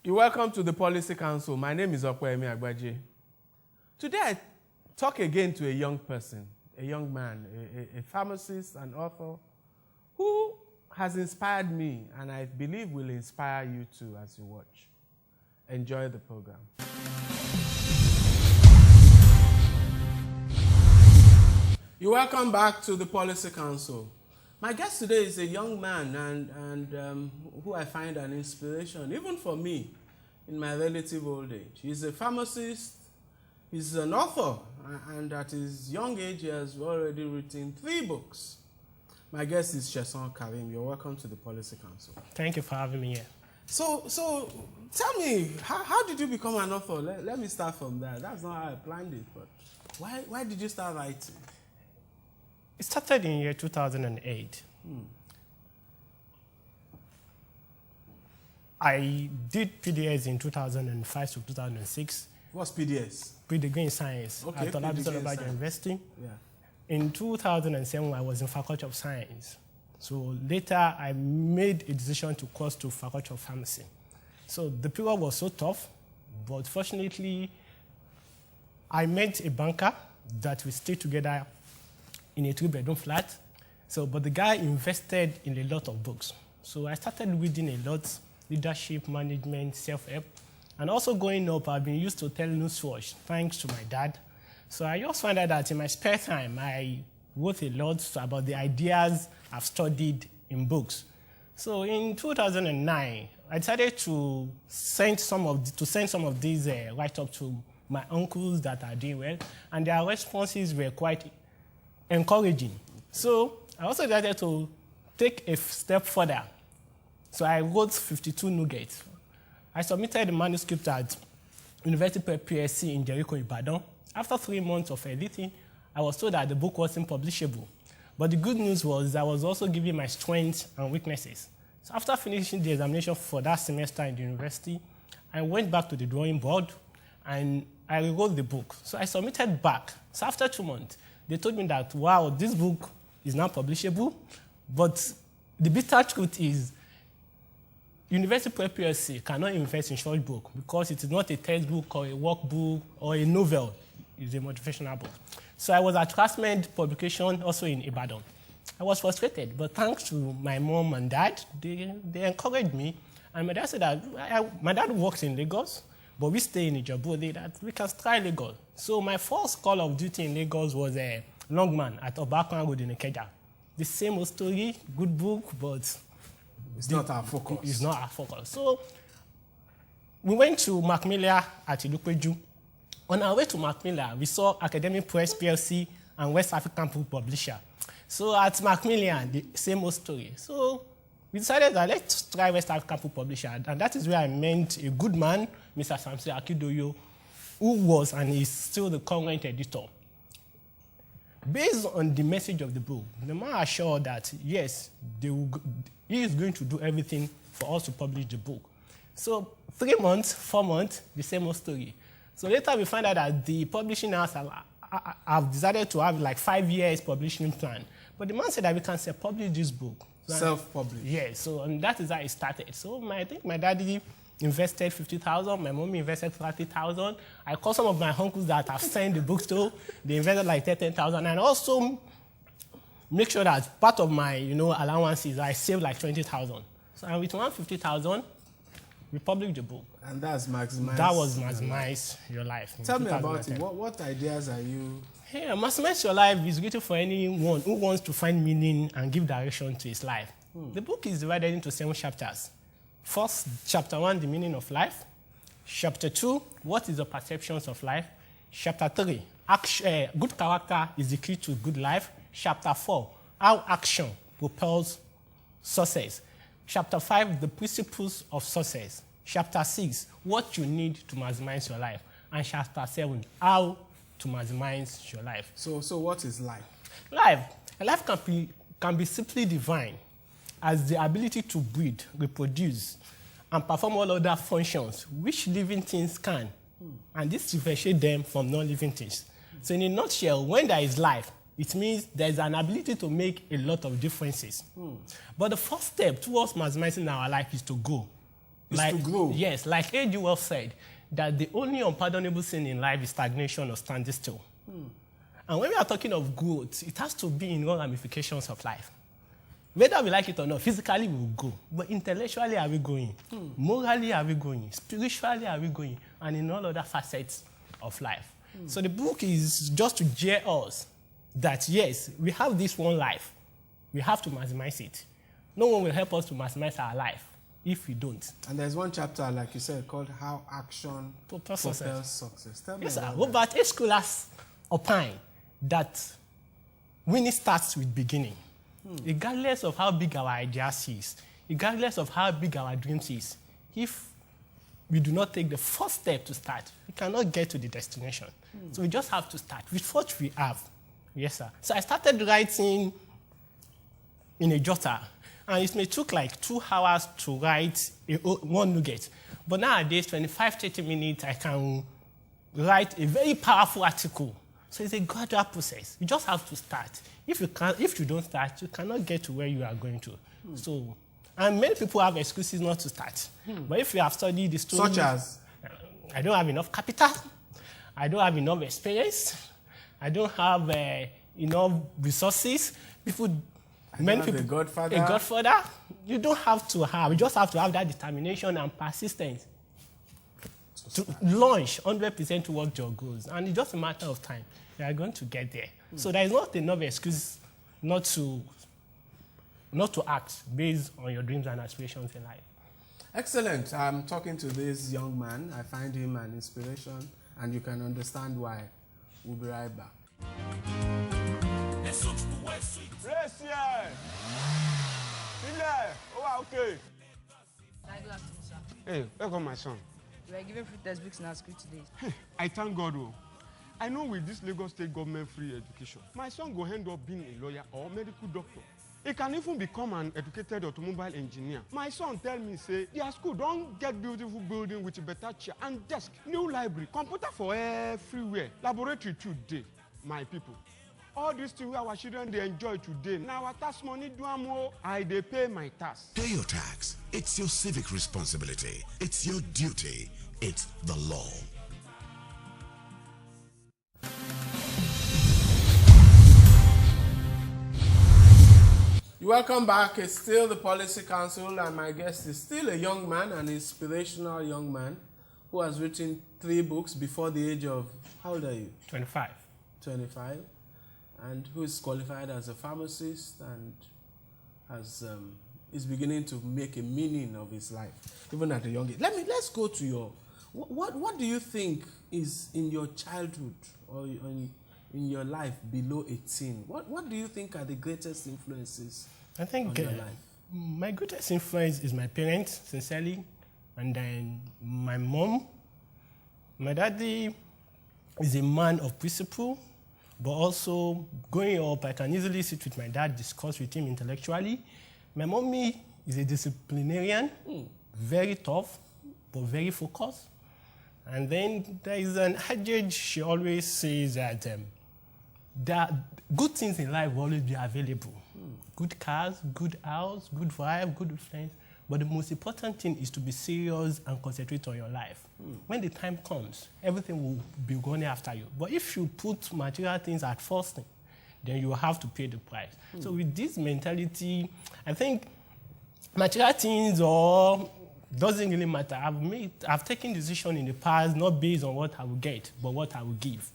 You're welcome to the Policy Council. My name is Okwemi Agbaje. Today I talk again to a young person, a young man, a pharmacist, an author, who has inspired me and I believe will inspire you too as you watch. Enjoy the program. You're welcome back to the Policy Council. My guest today is a young man and who I find an inspiration, even for me, in my relative old age. He's a pharmacist, he's an author, and at his young age, he has already written 3 books. My guest is Sheson Karim. You're welcome to the Policy Council. Thank you for having me here. So tell me, how did you become an author? Let me start from that. That's not how I planned it, but why did you start writing? It started in year 2008. I did PDS in 2005 to 2006. What's PDS? Pre-degree in science at Olabisi University. Yeah. In 2007, I was in Faculty of Science. So later, I made a decision to cross to Faculty of Pharmacy. So the period was so tough, but fortunately, I met a banker that we stayed together in a 3-bedroom flat. But the guy invested in a lot of books. So I started reading a lot, leadership, management, self-help. And also growing up, I've been used to tell newswatch, thanks to my dad. So I just found out that in my spare time, I wrote a lot about the ideas I've studied in books. So in 2009, I decided to send some of these write-ups to my uncles that are doing well, and their responses were quite encouraging. So I also decided to take a step further. So I wrote 52 nuggets. I submitted the manuscript at University Prep PSC in Jericho, Ibadan. After 3 months of editing, I was told that the book wasn't publishable. But the good news was I was also given my strengths and weaknesses. So after finishing the examination for that semester in the university, I went back to the drawing board and I rewrote the book. So I submitted back. So after 2 months, they told me that, wow, this book is now publishable, but the bitter truth is University Prep PSC cannot invest in short book because it is not a textbook or a workbook or a novel. It's a motivational book. So I was at Craftsman Publication, also in Ibadan. I was frustrated, but thanks to my mom and dad, they encouraged me. And my dad said that my dad works in Lagos, but we stay in Ijebu, that we can try Lagos. So my first call of duty in Lagos was a Longman at Obakwan Road in Ikeja. The same old story, good book, but it's not our focus. It's not our focus. So we went to Macmillan at Ilupeju. On our way to Macmillan, we saw Academic Press PLC and West African Book Publisher. So at Macmillan, the same old story. So we decided that let's try West African Book Publisher, and that is where I met a good man, Mr. Samson Akidoyo, who was and is still the current editor. Based on the message of the book, the man assured that, yes, he is going to do everything for us to publish the book. So 3 months, 4 months, the same old story. So later we find out that the publishing house have decided to have like 5 years publishing plan. But the man said that we can self-publish this book. Self-publish? Yes, and that is how it started. So I think my daddy invested 50,000, my mommy invested 30,000. I called some of my uncles that have signed the book to, they invested like 10,000, and also make sure that part of my allowances, I saved like 20,000. So and with 150,000, we published the book. And that's maximize. That was maximize your life. Tell me about it. What ideas are you? Yeah, maximize your life is written for anyone who wants to find meaning and give direction to his life. The book is divided into 7 chapters. First, chapter 1, the meaning of life. Chapter 2, what is the perceptions of life? Chapter 3, good character is the key to good life. Chapter 4, how action propels success. Chapter 5, the principles of success. Chapter 6, what you need to maximize your life. And chapter 7, how to maximize your life. So what is life? Life can be simply defined as the ability to breed, reproduce, and perform all other functions which living things can. And this differentiates them from non-living things. So in a nutshell, when there is life, it means there's an ability to make a lot of differences. But the first step towards maximizing our life is to go. to grow. Yes, like A.G. Wells said, that the only unpardonable sin in life is stagnation or standing still. And when we are talking of growth, it has to be in all ramifications of life. Whether we like it or not, physically we will go. But intellectually, are we going? Morally, are we going? Spiritually, are we going? And in all other facets of life. So the book is just to jeer us that, yes, we have this one life. We have to maximize it. No one will help us to maximize our life if we don't. And there's one chapter, like you said, called How Action Propels Success. Tell me about that. Robert A. Scholars opine that winning starts with beginning. Regardless of how big our ideas is, regardless of how big our dreams is, if we do not take the first step to start, we cannot get to the destination. So we just have to start with what we have. Yes, sir. So I started writing in a jotter, and it may took like 2 hours to write one nugget. But nowadays, 25, 30 minutes, I can write a very powerful article. So it's a gradual process. You just have to start. If you don't start, you cannot get to where you are going to. So, and many people have excuses not to start. But if you have studied the story... Such as? I don't have enough capital. I don't have enough experience. I don't have enough resources. Many people, a godfather. You don't have to have. You just have to have that determination and persistence to launch 100% towards your goals. And it's just a matter of time. You are going to get there. So there is not enough excuse not to act based on your dreams and aspirations in life. Excellent. I'm talking to this young man. I find him an inspiration, and you can understand why. We'll be right back. Okay. Hey, welcome, my son. We are given free textbooks in our school today. Hey, I thank God. I know with this Lagos State government free education, my son will end up being a lawyer or medical doctor. He can even become an educated automobile engineer. My son tell me, say, their school don't get beautiful building with a better chair and desk, new library, computer for everywhere, laboratory today. My people, all these things our children they enjoy today. Now our tax money do more. They pay my tax. Pay your tax. It's your civic responsibility. It's your duty. It's the law. Welcome back. It's still the Policy Council, and my guest is still a young man, an inspirational young man who has written 3 books before the age of, how old are you? 25. 25. And who is qualified as a pharmacist and is beginning to make a meaning of his life, even at a young age. Let's go to your, what do you think is in your childhood or in your life below 18? What do you think are the greatest influences I think on your life? My greatest influence is my parents, sincerely, and then my mom. My daddy is a man of principle, but also growing up, I can easily sit with my dad, discuss with him intellectually. My mommy is a disciplinarian, very tough, but very focused. And then there is an adage she always says that good things in life will always be available. Good cars, good house, good vibe, good friends. But the most important thing is to be serious and concentrate on your life. When the time comes, everything will be going after you. But if you put material things at first thing, then you will have to pay the price. So with this mentality, I think material things or doesn't really matter. I've taken decisions in the past not based on what I will get, but what I will give.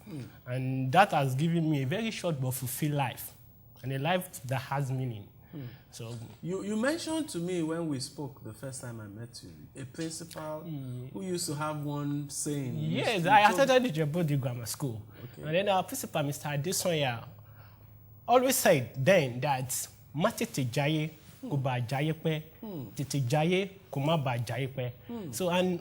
And that has given me a very short but fulfilled life, and a life that has meaning. So you mentioned to me when we spoke the first time I met you, a principal who used to have one saying. Yes, I attended the Jebodi Grammar School. Okay. And then our principal, Mr. Adesonya, always said then that Matete Jaye Kuba Jayepe, Tete Jaye Kuma Ba Jayepe. So, and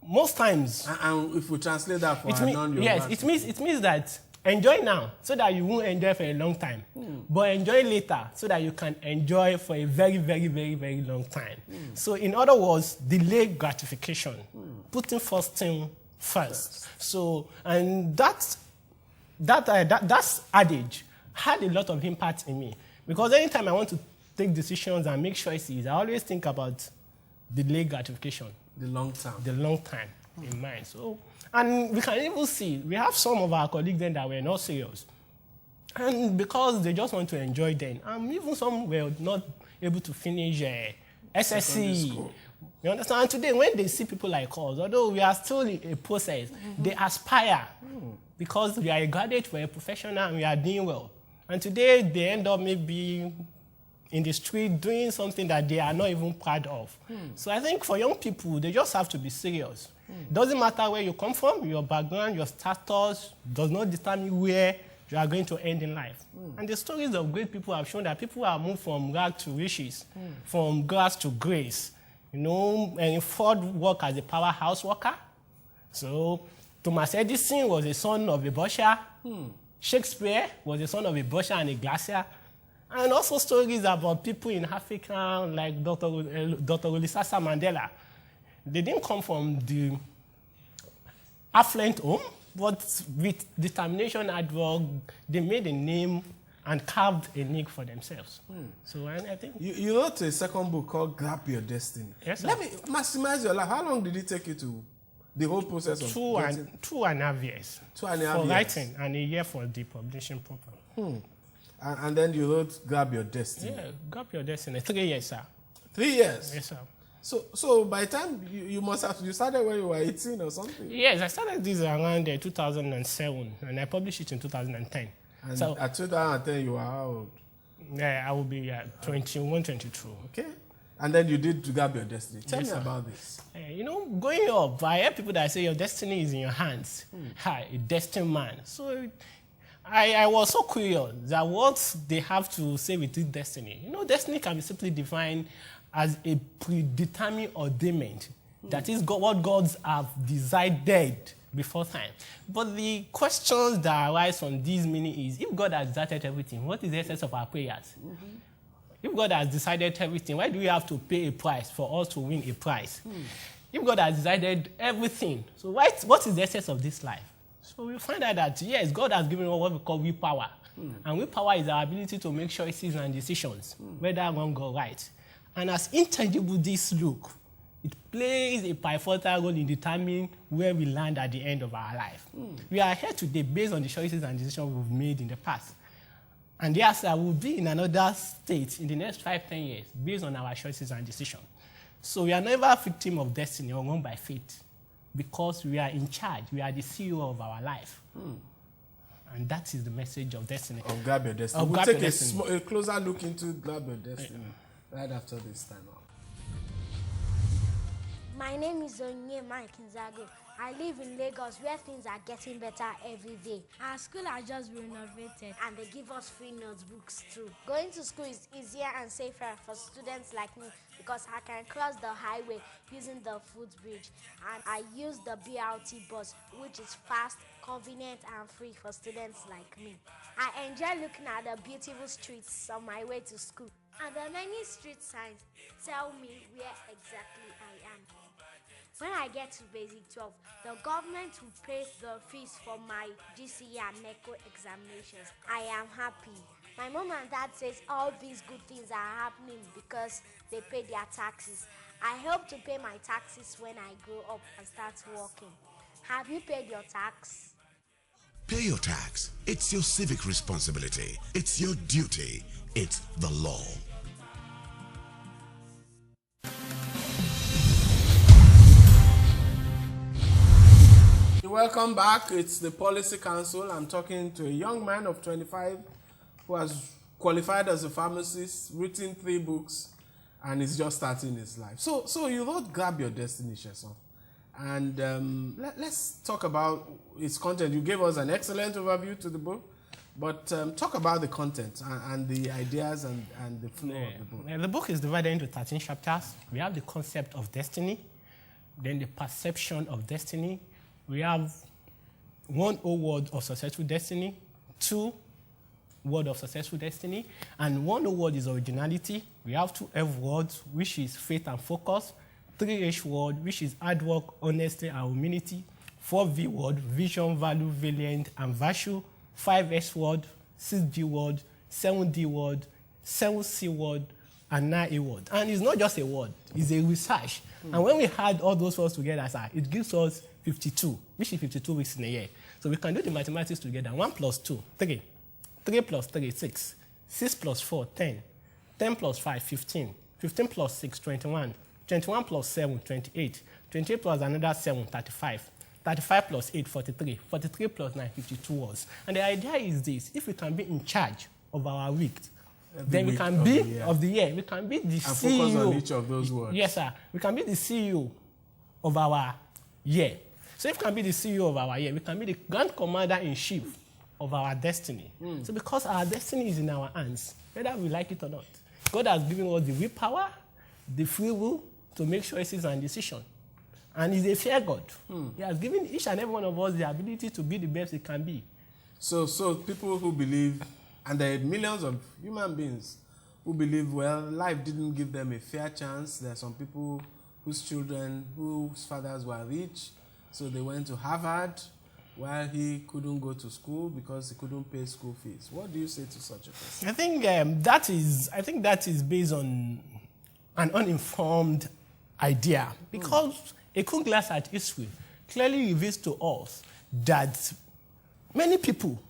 most times. And if we translate that for a non-Yoruba. Yes, it means that enjoy now so that you won't enjoy for a long time. But enjoy later so that you can enjoy for a very, very, very, very long time. So in other words, delay gratification. Putting first thing first. So, and that adage had a lot of impact in me. Because anytime I want to take decisions and make choices, I always think about delay gratification. The long term. The long time in mind. So, and we can even see, we have some of our colleagues then that were not serious. And because they just want to enjoy them. And even some were not able to finish SSC. You understand? And today, when they see people like us, although we are still in a process, they aspire because we are a graduate, we are a professional, and we are doing well. And today, they end up maybe in the street doing something that they are not even proud of. So I think for young people, they just have to be serious. Doesn't matter where you come from, your background, your status does not determine where you are going to end in life. And the stories of great people have shown that people have moved from rags to riches, from grass to grace. You know, and Ford worked as a powerhouse worker. So Thomas Edison was the son of a butcher. Shakespeare was the son of a butcher and a glacier. And also stories about people in Africa like Dr. Olusegun Mandela. They didn't come from the affluent home, but with determination and work, they made a name and carved a niche for themselves. So and I think... You wrote a second book called Grab Your Destiny. Yes, sir. Let me maximize your life. How long did it take you to the whole process of 2.5 years. 2.5 years. For writing and a year for the publishing program. And then you wrote Grab Your Destiny. Yeah, Grab Your Destiny. 3 years, sir. 3 years? Yes, sir. So by the time you must have, you started when you were 18 or something? Yes, I started this around 2007, and I published it in 2010. And so, at 2010, you were how old? Yeah, I will be 21, 22. Okay. And then you did to Grab Your Destiny. Tell me sir. about this. You know, growing up, I hear people that say your destiny is in your hands. A destined man. So I was so curious that what they have to say with this destiny. You know, destiny can be simply defined as a predetermined ordainment. That is what gods have decided before time. But the questions that arise from this meaning is, if God has decided everything, what is the essence of our prayers? If God has decided everything, why do we have to pay a price for us to win a prize? If God has decided everything, so what is the essence of this life? So we find out that, yes, God has given us what we call willpower. And willpower is our ability to make choices and decisions, whether wrong or right. And as intangible this look, it plays a pivotal role in determining where we land at the end of our life. We are here today based on the choices and decisions we've made in the past. And yes, I will be in another state in the next 5-10 years based on our choices and decisions. So we are never a victim of destiny or run by fate because we are in charge. We are the CEO of our life. And that is the message of destiny. Of Grab Your Destiny. We'll take a closer look into Grab Your Destiny right after this time out. My name is Onyema Kinzago. I live in Lagos where things are getting better every day. Our school has just been renovated. And they give us free notebooks too. Going to school is easier and safer for students like me because I can cross the highway using the footbridge. And I use the BRT bus, which is fast, convenient and free for students like me. I enjoy looking at the beautiful streets on my way to school. And the many street signs tell me where exactly I am. When I get to Basic 12, the government will pay the fees for my GCE and NECO examinations. I am happy. My mom and dad says all these good things are happening because they pay their taxes. I hope to pay my taxes when I grow up and start working. Have you paid your tax? Pay your tax. It's your civic responsibility. It's your duty. It's the law. Welcome back. It's the Policy Council. I'm talking to a young man of 25 who has qualified as a pharmacist, written 3 books, and is just starting his life. So you wrote Grab Your Destiny, Sheson. And let's talk about its content. You gave us an excellent overview to the book, but talk about the content and the ideas and the flow of the book. The book is divided into 13 chapters. We have the concept of destiny, then the perception of destiny. We have 1 O word of successful destiny, 2 word of successful destiny, and 1 O word is originality. We have 2 F words, which is faith and focus, 3 H word, which is hard work, honesty, and humility, 4 V word, vision, value, valiant, and virtue, 5 S word, 6 G word, 7 D word, 7 C word, and now a word. And it's not just a word, it's a research. And when we add all those words together, sir, it gives us 52, which is 52 weeks in a year. So we can do the mathematics together. 1 plus 2, 3. 3 plus 3, 6. 6 plus 4, 10. 10 plus 5, 15. 15 plus 6, 21. 21 plus 7, 28. 28 plus another 7, 35. 35 plus 8, 43. 43 plus 9, 52 words. And the idea is this: if we can be in charge of our week, then we can be of the year. We can be the CEO. Focus on each of those words. Yes, sir. We can be the CEO of our year. So if we can be the CEO of our year, we can be the grand commander-in-chief of our destiny. So because our destiny is in our hands, whether we like it or not, God has given us the willpower, the free will to make choices and decisions. And He's a fair God. He has given each and every one of us the ability to be the best it can be. So people who believe, and there are millions of human beings who believe, well, life didn't give them a fair chance. There are some people whose children, whose fathers were rich, so they went to Harvard while he couldn't go to school because he couldn't pay school fees. What do you say to such a person? I think that is based on an uninformed idea, because a quick glance at history clearly reveals to us that many people,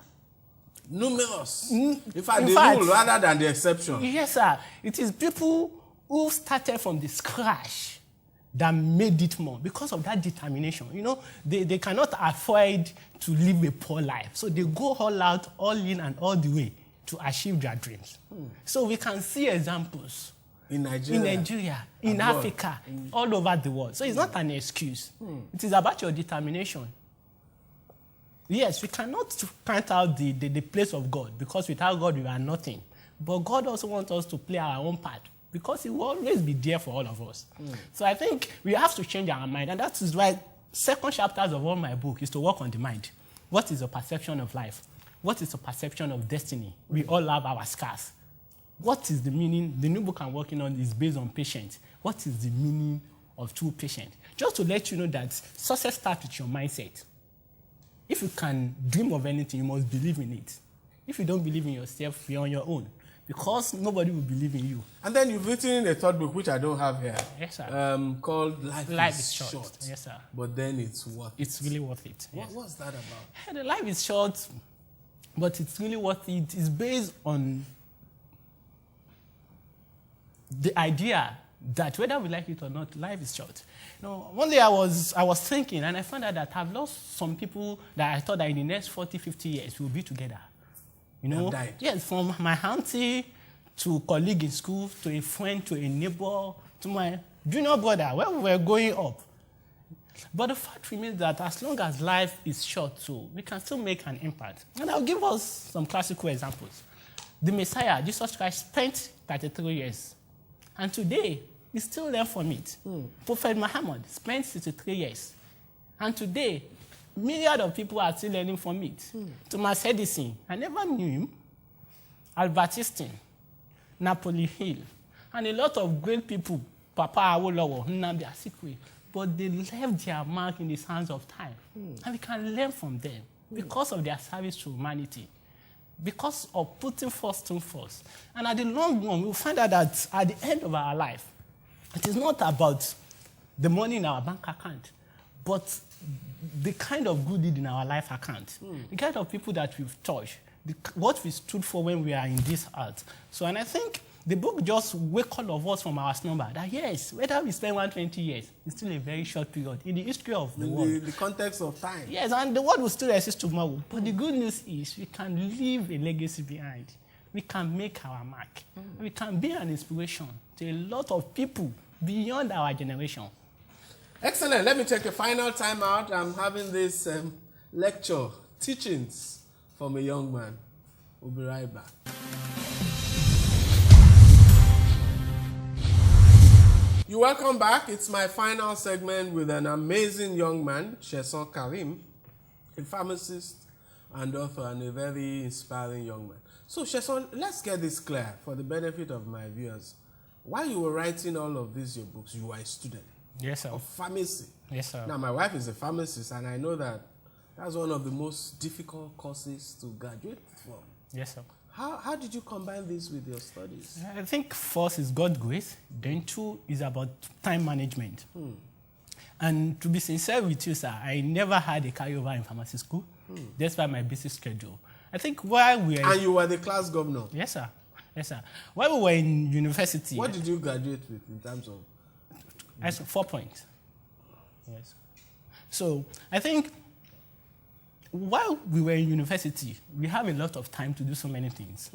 numerous, in fact, the rule rather than the exception. Yes, sir. It is people who started from the scratch that made it more because of that determination. You know, they cannot afford to live a poor life. So they go all out, all in, and all the way to achieve their dreams. So we can see examples in Nigeria, in Africa, all over the world. So it's not an excuse. It is about your determination. Yes, we cannot count out the place of God, because without God we are nothing. But God also wants us to play our own part, because He will always be there for all of us. So I think we have to change our mind. And that is why second chapters of all my book is to work on the mind. What is your perception of life? What is your perception of destiny? We all have our scars. What is the meaning? The new book I'm working on is based on patience. What is the meaning of true patience? Just to let you know that success starts with your mindset. If you can dream of anything, you must believe in it. If you don't believe in yourself, you're on your own, because nobody will believe in you. And then you've written a third book, which I don't have here. Yes, sir. Called Life is Short. Yes, sir. But then it's worth it. It's really worth it. Yes. What's that about? The life is short, but it's really worth it. It's based on the idea that whether we like it or not, life is short. You know, one day I was thinking, and I found out that I've lost some people that I thought that in the next 40, 50 years we'll be together. You know, died. Yes, from my auntie to a colleague in school, to a friend, to a neighbor, to my junior brother, where we were going up. But the fact remains that as long as life is short, so we can still make an impact. And I'll give us some classical examples. The Messiah, Jesus Christ, spent 33 years. And today, we still learn from it. Prophet Muhammad spent 63 years. And today, millions of people are still learning from it. Thomas Edison, I never knew him. Albert Einstein, Napoleon Hill, and a lot of great people, Papa Awolowo, Nnamdi Azikiwe, but they left their mark in the sands of time. And we can learn from them because of their service to humanity, because of putting first things first. And at the long run, we'll find out that at the end of our life, it is not about the money in our bank account, but the kind of good deed in our life account, the kind of people that we've touched, what we stood for when we are in this earth. So, and I think the book just wake all of us from our slumber that yes, whether we spend 120 years, it's still a very short period in the history of the world. The context of time. Yes, and the world will still exist tomorrow. But the good news is we can leave a legacy behind. We can make our mark. We can be an inspiration to a lot of people beyond our generation. Excellent. Let me take a final time out. I'm having this lecture, teachings from a young man. We'll be right back. You're welcome back. It's my final segment with an amazing young man, Sheson Karim, a pharmacist and author, and a very inspiring young man. So, Sheson, let's get this clear for the benefit of my viewers. While you were writing all of these, your books, you were a student. Yes, sir. Of pharmacy. Yes, sir. Now, my wife is a pharmacist, and I know that that's one of the most difficult courses to graduate from. Yes, sir. How did you combine this with your studies? I think first is God's grace, then two is about time management. And to be sincere with you, sir, I never had a carryover in pharmacy school, despite my busy schedule. I think while we were... And you were the class governor? Yes, sir. Yes, sir. While we were in university... What did you graduate with in terms of... I said 4 points. Yes. So I think while we were in university, we have a lot of time to do so many things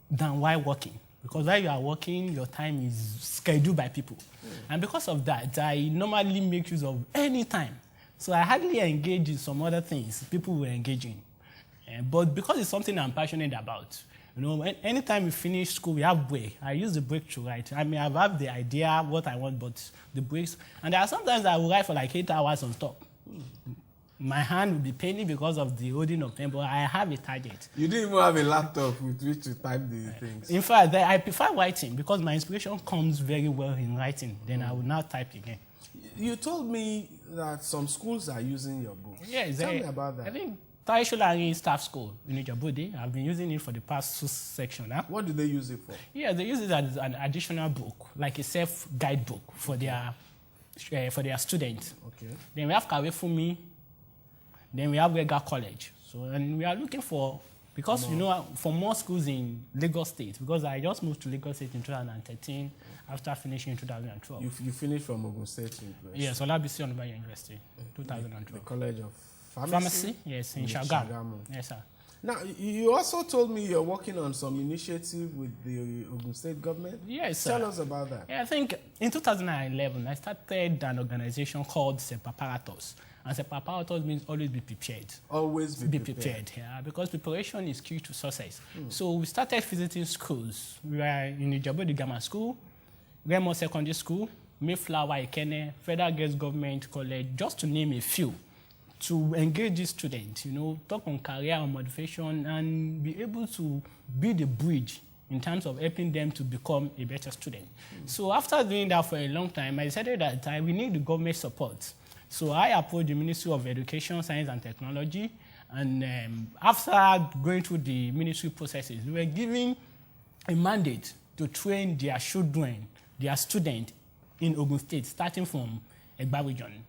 than while working. Because while you are working, your time is scheduled by people. And because of that, I normally make use of any time. So I hardly engage in some other things people were engaging. But because it's something I'm passionate about, you know, anytime we finish school, we have break. I use the break to write. I mean, I have the idea what I want, but the breaks. And there are sometimes I will write for like 8 hours on top. My hand will be paining because of the holding of pen, but I have a target. You didn't even have a laptop with which to type the things. In fact, I prefer writing because my inspiration comes very well in writing. Then I will now type again. You told me that some schools are using your books. Yes. Tell me about that. I think Taisholari Staff School in Ijabode, I've been using it for the past 2 sections now. What do they use it for? Yeah, they use it as an additional book, like a self-guide book for their students. Okay. Then we have Kawefumi. Then we have Wega College. So, and we are looking for, because, you know, for more schools in Lagos State, because I just moved to Lagos State in 2013 after finishing in 2012. You finished from Ogun State University? Yes, Olabisi Onubayo University, 2012. The College of Pharmacy? Pharmacy, yes, in Shagamu. Yes, sir. Now, you also told me you're working on some initiative with the Ogun State government. Yes, sir. Tell us about that. Yeah, I think in 2011, I started an organization called Sepaparatos. And Sepaparatos means always be prepared. Always be prepared. Yeah, because preparation is key to success. So we started visiting schools. We were in Ijabode Grammar School, Remo Secondary School, Mayflower, Ikene, Federal Girls Government College, just to name a few, to engage these students, you know, talk on career and motivation and be able to build a bridge in terms of helping them to become a better student. So after doing that for a long time, I decided that we need the government support. So I approached the Ministry of Education, Science and Technology, and after going through the ministry processes, we were given a mandate to train their children, their students in Ogun State, starting from Egba region.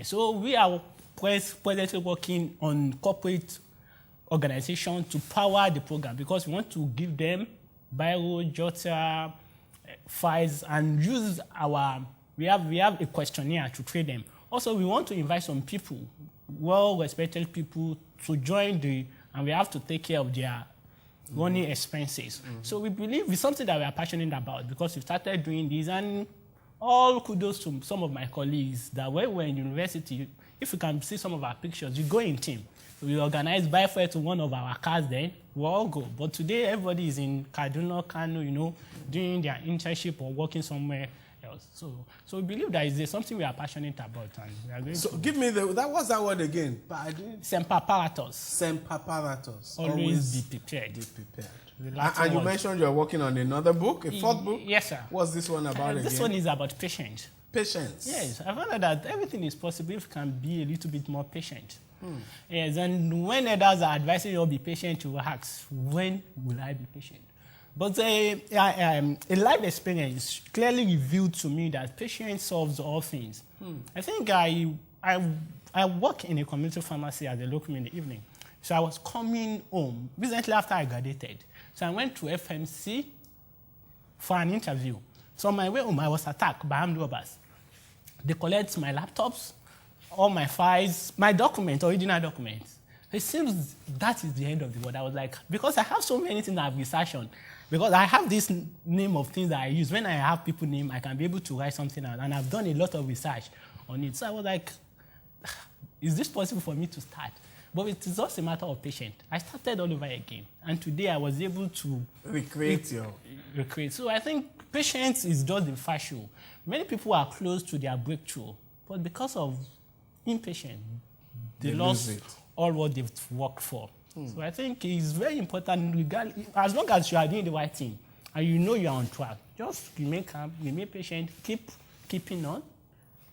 So we are presently working on corporate organization to power the program because we want to give them bio, jotter, files, and use our, we have a questionnaire to train them. Also, we want to invite some people, well-respected people, to join and we have to take care of their running expenses. So we believe it's something that we are passionate about because we started doing this, and all kudos to some of my colleagues that when we were in university, if you can see some of our pictures, we go in team. We organize buy fare to one of our cars then, we all go. But today, everybody is in Kaduna, Kano, you know, doing their internship or working somewhere else. So we believe that is something we are passionate about. And we are going so give me what's that word again? Sempaparatos. Sempaparatos. Always be prepared. Be prepared. And you mentioned you're working on another book, a fourth book? Yes, sir. What's this one about again? This one is about patience. Patience. Yes, I found out that everything is possible if you can be a little bit more patient. Yes, and when others are advising you to be patient, you ask, when will I be patient? But a life experience clearly revealed to me that patience solves all things. I think I work in a community pharmacy as a locum in the evening. So I was coming home recently after I graduated. So I went to FMC for an interview. So on my way home, I was attacked by armed robbers. They collect my laptops, all my files, my documents, original documents. It seems that is the end of the world. I was like, because I have so many things I've researched on, because I have this name of things that I use. When I have people name, I can be able to write something out, and I've done a lot of research on it. So I was like, is this possible for me to start? But it is just a matter of patience. I started all over again, and today I was able to recreate. So I think patience is just the fashion. Many people are close to their breakthrough, but because of impatience, they lost all what they've worked for. So I think it's very important, as long as you are doing the right thing and you know you're on track, just remain calm, remain patient, keeping on,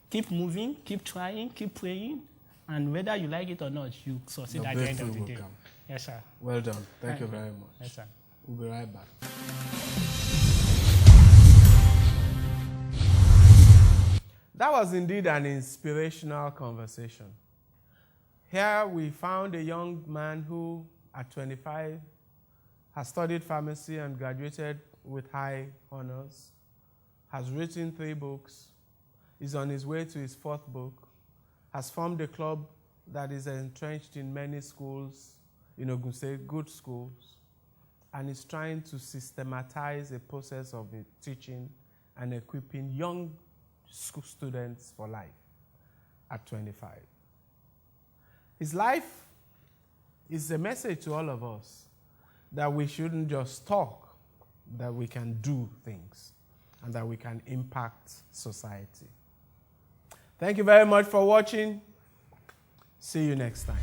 keep moving, keep trying, keep praying, and whether you like it or not, you succeed at the end of the day. Yes, sir. Well done. Thank you very much. Yes, sir. We'll be right back. That was indeed an inspirational conversation. Here we found a young man who, at 25, has studied pharmacy and graduated with high honors, has written 3 books, is on his way to his 4th book, has formed a club that is entrenched in many schools, in Ogun State, good schools, and is trying to systematize a process of teaching and equipping young school students for life at 25. His life is a message to all of us that we shouldn't just talk, that we can do things, and that we can impact society. Thank you very much for watching. See you next time.